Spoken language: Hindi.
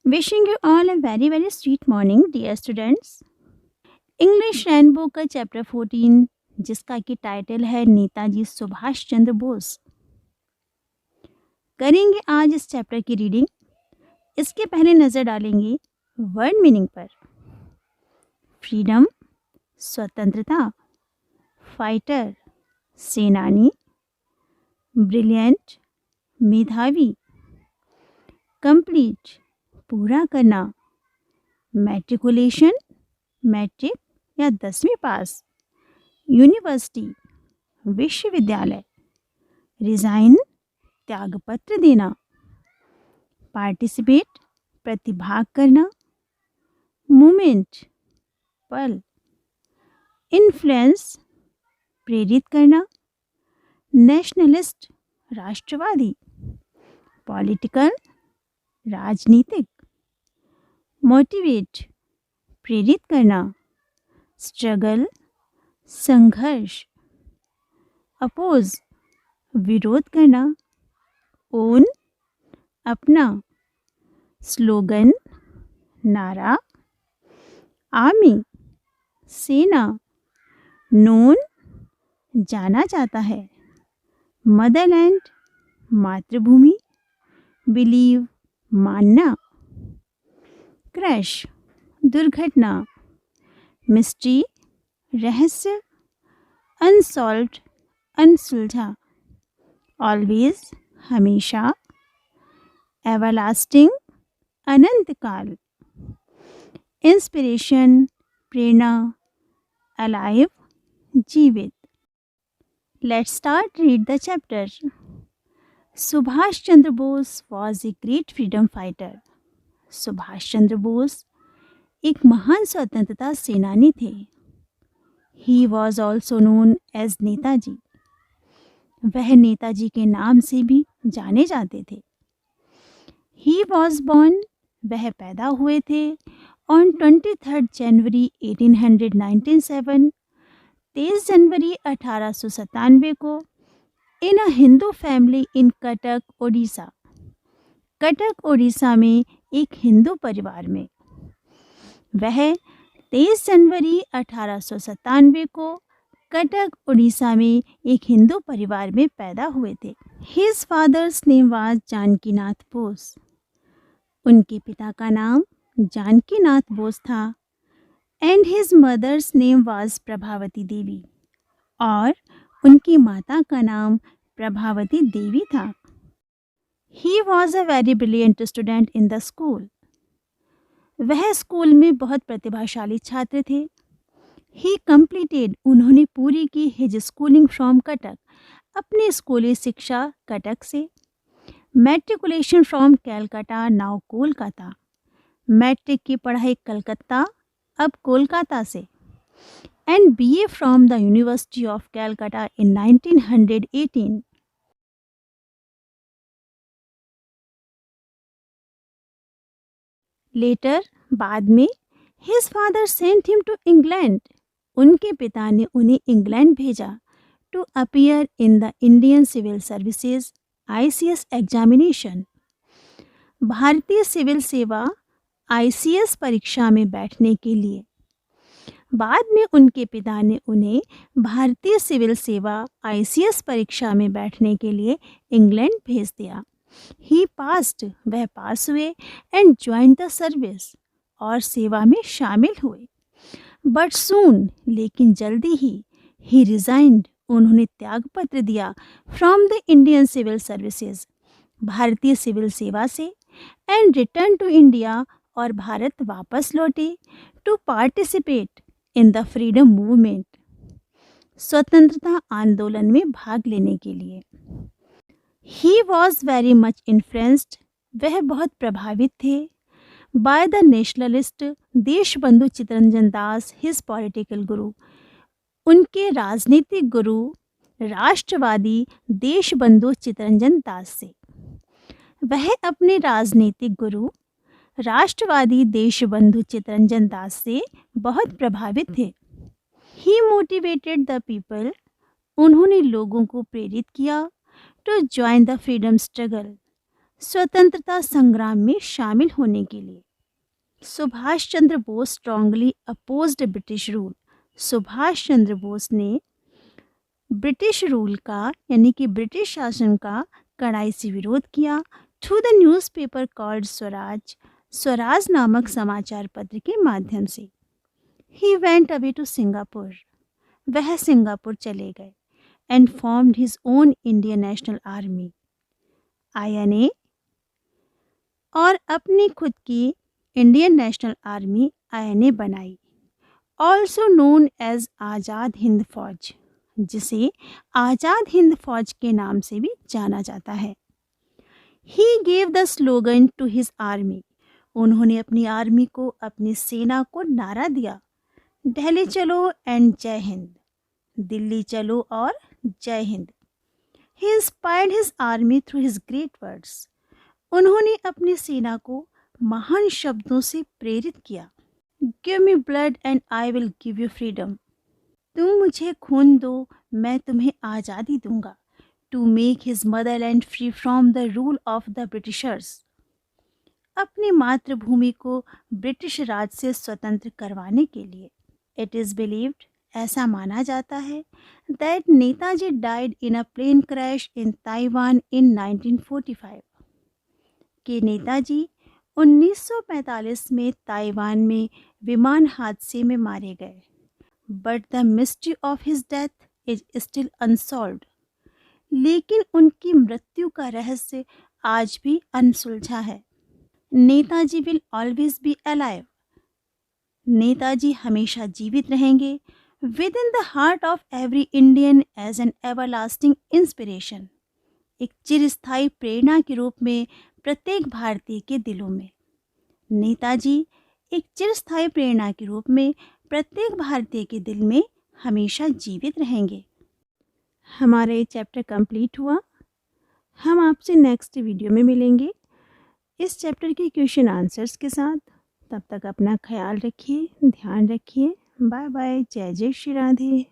Wishing you all a very very sweet morning, dear students. English rainbow का चैप्टर 14 जिसका कि टाइटल है नेताजी सुभाष चंद्र बोस, करेंगे आज इस चैप्टर की रीडिंग। इसके पहले नज़र डालेंगे वर्ड मीनिंग पर। फ्रीडम स्वतंत्रता, फाइटर सेनानी, ब्रिलियंट मेधावी, कंप्लीट पूरा करना, मैट्रिकुलेशन मैट्रिक या 10वीं पास, यूनिवर्सिटी विश्वविद्यालय, रिजाइन त्यागपत्र देना, पार्टिसिपेट प्रतिभाग करना, मूवमेंट पल, इन्फ्लुएंस प्रेरित करना, नेशनलिस्ट राष्ट्रवादी, पॉलिटिकल राजनीतिक, मोटिवेट प्रेरित करना, स्ट्रगल संघर्ष, अपोज विरोध करना, ओन अपना, स्लोगन नारा, आर्मी सेना, नोन जाना जाता है, मदरलैंड मातृभूमि, बिलीव मानना, क्रैश दुर्घटना, मिस्ट्री रहस्य, अनसॉल्व्ड अनसुलझा, ऑलवेज हमेशा, एवरलास्टिंग अनंतकाल, इंस्पिरेशन प्रेरणा, अलाइव जीवित। Let's start read the chapter. Subhash Chandra Bose was a great freedom fighter. Subhash Chandra Bose एक महान स्वतंत्रता सेनानी थे। He was also known as Netaji. वह नेताजी के नाम से भी जाने जाते थे। ही वॉज बॉर्न वह पैदा हुए थे ऑन 23 जनवरी 1897 23 जनवरी 1897 को इन अ हिंदू फैमिली इन कटक ओडिशा। कटक ओडिशा में एक हिंदू परिवार में। वह 23 जनवरी 1897 को कटक उड़ीसा में एक हिंदू परिवार में पैदा हुए थे। His father's name was Janakinath Bose. उनके पिता का नाम जानकीनाथ बोस था। And his mother's name was Prabhavati Devi. और उनकी माता का नाम प्रभावती देवी था। He was a very brilliant student in the school. वह स्कूल में बहुत प्रतिभाशाली छात्र थे। ही कंप्लीटेड उन्होंने पूरी की हिज स्कूलिंग फ्रॉम कटक अपनी स्कूली शिक्षा कटक से। Matriculation from Calcutta now Kolkata. Matric की पढ़ाई कलकत्ता अब कोलकाता से। And BA from the university of Calcutta in 1918। Later बाद में his father sent him to England. उनके पिता ने उन्हें इंग्लैंड भेजा to appear in the Indian civil services ICS examination. भारतीय सिविल सेवा ICS परीक्षा में बैठने के लिए। बाद में उनके पिता ने उन्हें भारतीय सिविल सेवा ICS परीक्षा में बैठने के लिए इंग्लैंड भेज दिया। ही पास्ड वह पास हुए एंड ज्वाइन द सर्विस और सेवा में शामिल हुए। बट सून लेकिन जल्दी ही रिजाइंड उन्होंने त्यागपत्र दिया from the Indian civil services भारतीय सिविल सेवा से। एंड रिटर्न टू इंडिया और भारत वापस लौटे to participate in the freedom movement स्वतंत्रता आंदोलन में भाग लेने के लिए। He was very much influenced वह बहुत प्रभावित थे by the nationalist Deshbandhu Chittaranjan Das his political guru. उनके राजनीतिक गुरु राष्ट्रवादी देशबंधु चित्तरंजन दास से। वह अपने राजनीतिक गुरु राष्ट्रवादी देशबंधु चित्तरंजन दास से बहुत प्रभावित थे। ही मोटिवेटेड द पीपल उन्होंने लोगों को प्रेरित किया to join the freedom struggle स्वतंत्रता संग्राम में शामिल होने के लिए। Subhash Chandra Bose strongly opposed British rule. Subhash Chandra Bose ने ब्रिटिश रूल का यानी कि ब्रिटिश शासन का कड़ाई से विरोध किया। Through the newspaper called Swaraj, Swaraj नामक समाचार पत्र के माध्यम से। He went away to Singapore, वह सिंगापुर चले गए। And formed his own Indian national army, INA, और अपनी खुद की इंडियन नेशनल आर्मी INA बनाई। Also known as Azad Hind Fauj, जिसे आज़ाद हिंद फौज के नाम से भी जाना जाता है। He gave the slogan to his army, उन्होंने अपनी आर्मी को, अपनी सेना को नारा दिया, दिल्ली चलो एंड जय हिंद, दिल्ली चलो और जय Hind. He inspired his army through his great words, उन्होंने अपनी सेना को महान शब्दों से प्रेरित किया। Give me blood and I will give you freedom, तुम मुझे खून दो, मैं तुम्हें आज़ादी दूंगा। To make his motherland free from the rule of the Britishers, अपनी मातृभूमि को ब्रिटिश राज से स्वतंत्र करवाने के लिए। इट इज़ बिलीव्ड, ऐसा माना जाता है, that Netaji died in a plane crash in Taiwan in 1945, कि नेताजी 1945 में ताइवान में विमान हादसे में मारे गए। But the mystery of his death is still unsolved, लेकिन उनकी मृत्यु का रहस्य आज भी अनसुलझा है। Netaji will always be alive, Netaji हमेशा जीवित रहेंगे। Within the heart of every Indian as an everlasting inspiration, एक चिरस्थायी प्रेरणा के रूप में प्रत्येक भारतीय के दिलों में। नेताजी एक चिरस्थायी प्रेरणा के रूप में प्रत्येक भारतीय के दिल में हमेशा जीवित रहेंगे। हमारा ये चैप्टर कंप्लीट हुआ। हम आपसे नेक्स्ट वीडियो में मिलेंगे इस चैप्टर के क्वेश्चन आंसर्स के साथ। तब तक अपना ख्याल रखिए, ध्यान रखिए। Bye bye. जय जय श्री राधे।